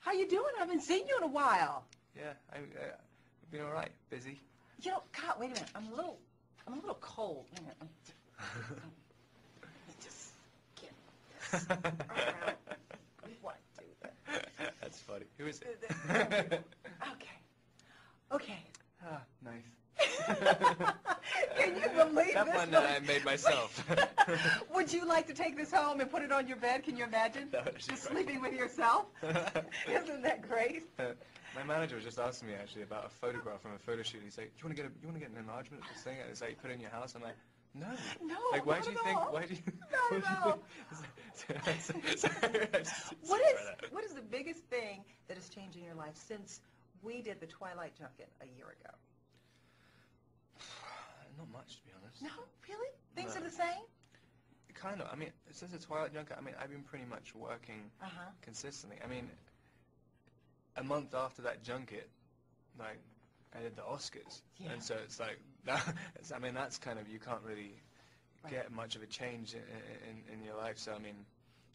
How you doing? I haven't seen you in a while. Yeah, I've been all right. Busy. You know, God, wait a minute. I'm a little cold. Wait a minute. Just get this around. What do that? That's funny. Who is it? Okay. Ah, nice. Can you believe that this? one that I made myself. Would you like to take this home and put it on your bed? Can you imagine? Just sleeping with yourself? Isn't that great? My manager was just asking me actually about a photograph from a photo shoot. He's like, "Do you want to get an enlargement of this thing?" It's like, you put it in your house. I'm like, "No." No. Like, why do you think? Why do you? Not at all. What is the biggest thing that has changed in your life since we did the Twilight junket a year ago? Not much, to be honest. No, really? Things No. are the same? Kind of. I mean, since the Twilight junket, I mean, I've been pretty much working consistently. I mean, a month after that junket, like, I did the Oscars, and so it's like, I mean, that's kind of, you can't really get much of a change in your life. So I mean,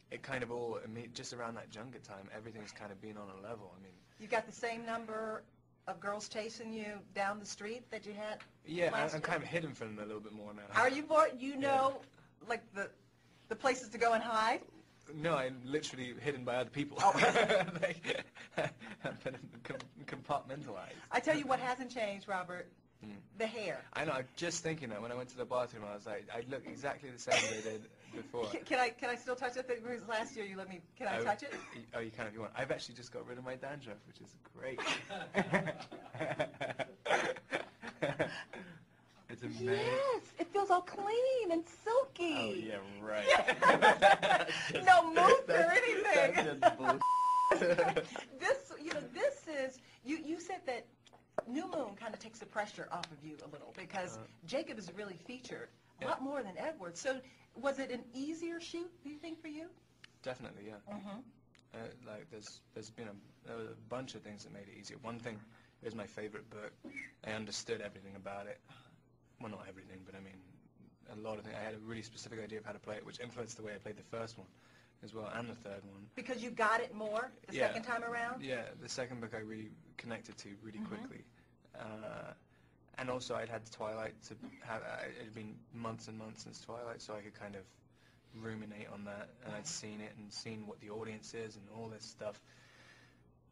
it kind of all, just around that junket time, everything's kind of been on a level. I mean, You got the same number of girls chasing you down the street that you had? yeah, last I'm year? kind of hidden from them a little bit more now. Are you more? You know, like the places to go and hide? No, I'm literally hidden by other people. Oh. Like, I've been compartmentalized. I tell you what hasn't changed, Robert. The hair. I know. I'm just thinking that when I went to the bathroom, I was like, I look exactly the same as I did before. Can I still touch it? Because last year you let me. Can I touch it? Oh, you can if you want. I've actually just got rid of my dandruff, which is great. It's amazing. Yes, it feels all clean and silky. Oh yeah, right. Yeah. No mousse or anything. That's just bullshit. This is you said that New Moon kind of takes the pressure off of you a little because Jacob is really featured a lot more than Edward. So was it an easier shoot, do you think, for you? Definitely, yeah. Like there's been a bunch of things that made it easier. One thing is my favorite book. I understood everything about it. Well, not everything, but I mean a lot of things. I had a really specific idea of how to play it, which influenced the way I played the first one as well, and the third one. Because you got it more the second time around? Yeah, the second book I really connected to really quickly. And also I'd had Twilight to have, it had been months and months since Twilight, so I could kind of ruminate on that, and I'd seen it and seen what the audience is and all this stuff.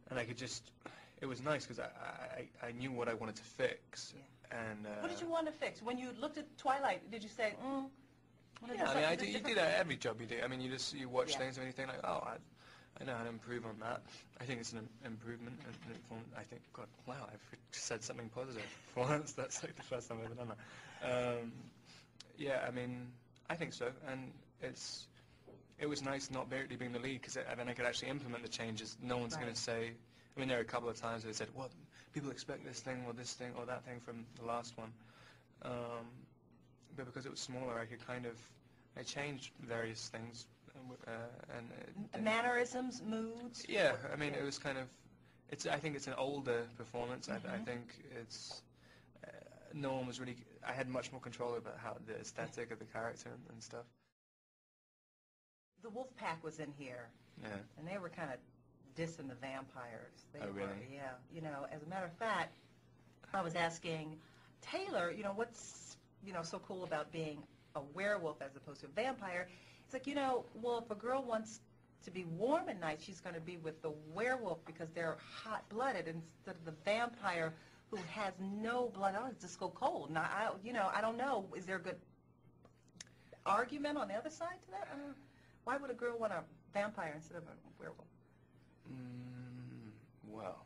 And I could just, it was nice because I knew what I wanted to fix. Yeah. And what did you want to fix? When you looked at Twilight, did you say, yeah, I mean, you do that every job you do. I mean, you watch things and you think like, oh, I know how to improve on that. I think it's an improvement. And I think, God, wow, I've said something positive for once. That's like the first time I've ever done that. Yeah, I mean, I think so. And it was nice not barely being the lead because then I could actually implement the changes. No one's going to say, I mean, there are a couple of times where they said, well, people expect this thing or that thing from the last one. But because it was smaller, I could I changed various things. Mannerisms, moods? Yeah, I mean, it was kind of, I think it's an older performance. I think it's, no one was really, I had much more control over the aesthetic of the character and stuff. The wolf pack was in here. Yeah. And they were kind of dissing the vampires. Really? Yeah. You know, as a matter of fact, I was asking Taylor, what's, so cool about being a werewolf as opposed to a vampire. It's like, well, if a girl wants to be warm at night, she's going to be with the werewolf because they're hot-blooded instead of the vampire who has no blood. Oh, it's just go cold. Now, I don't know. Is there a good argument on the other side to that? Why would a girl want a vampire instead of a werewolf? Well,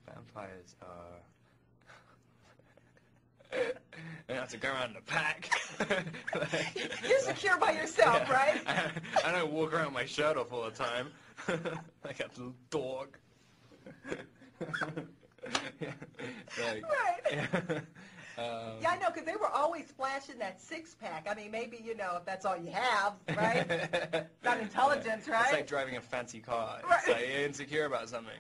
vampires are... You have to go around the pack. You're secure by yourself, right? I don't walk around with my shirt off all the time. Like a little dog. Like, right. Yeah, I know, because they were always flashing that six-pack. I mean, maybe, if that's all you have, right? Not intelligence, right? It's like driving a fancy car. Right. It's like you're insecure about something.